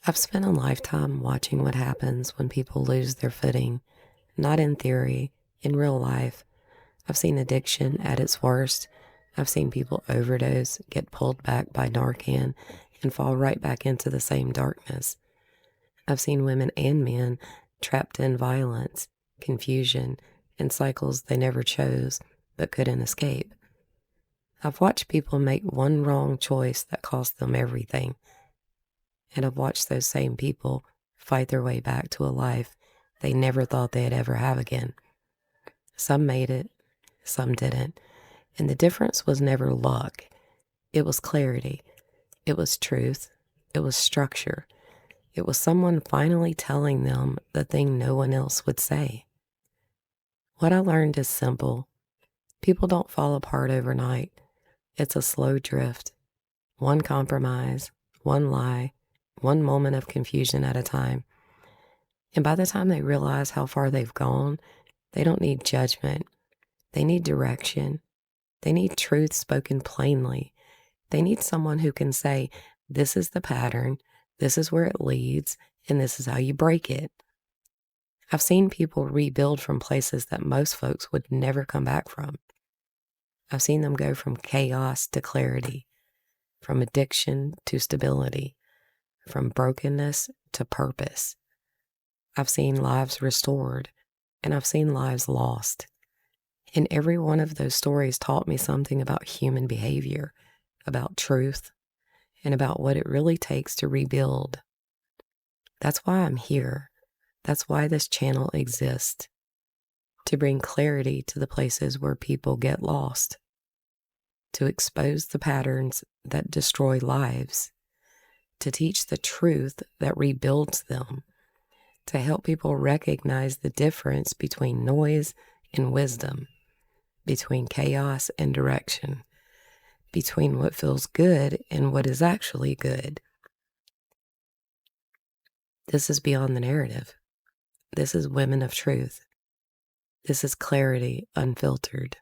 I've spent a lifetime watching what happens when people lose their footing, not in theory, in real life. I've seen addiction at its worst. I've seen people overdose, get pulled back by Narcan, and fall right back into the same darkness. I've seen women and men trapped in violence, confusion, and cycles they never chose but couldn't escape. I've watched people make one wrong choice that cost them everything, and I've watched those same people fight their way back to a life they never thought they'd ever have again. Some made it, some didn't, and the difference was never luck. It was clarity. It was truth. It was structure. It was someone finally telling them the thing no one else would say. What I learned is simple. People don't fall apart overnight. It's a slow drift. One compromise, one lie, one moment of confusion at a time. And by the time they realize how far they've gone, they don't need judgment. They need direction. They need truth spoken plainly. They need someone who can say, this is the pattern, this is where it leads, and this is how you break it. I've seen people rebuild from places that most folks would never come back from. I've seen them go from chaos to clarity, from addiction to stability, from brokenness to purpose. I've seen lives restored, and I've seen lives lost. And every one of those stories taught me something about human behavior, about truth, and about what it really takes to rebuild. That's why I'm here. That's why this channel exists, to bring clarity to the places where people get lost, to expose the patterns that destroy lives, to teach the truth that rebuilds them, to help people recognize the difference between noise and wisdom, between chaos and direction, between what feels good and what is actually good. This is beyond the narrative. This is women of truth. This is clarity unfiltered.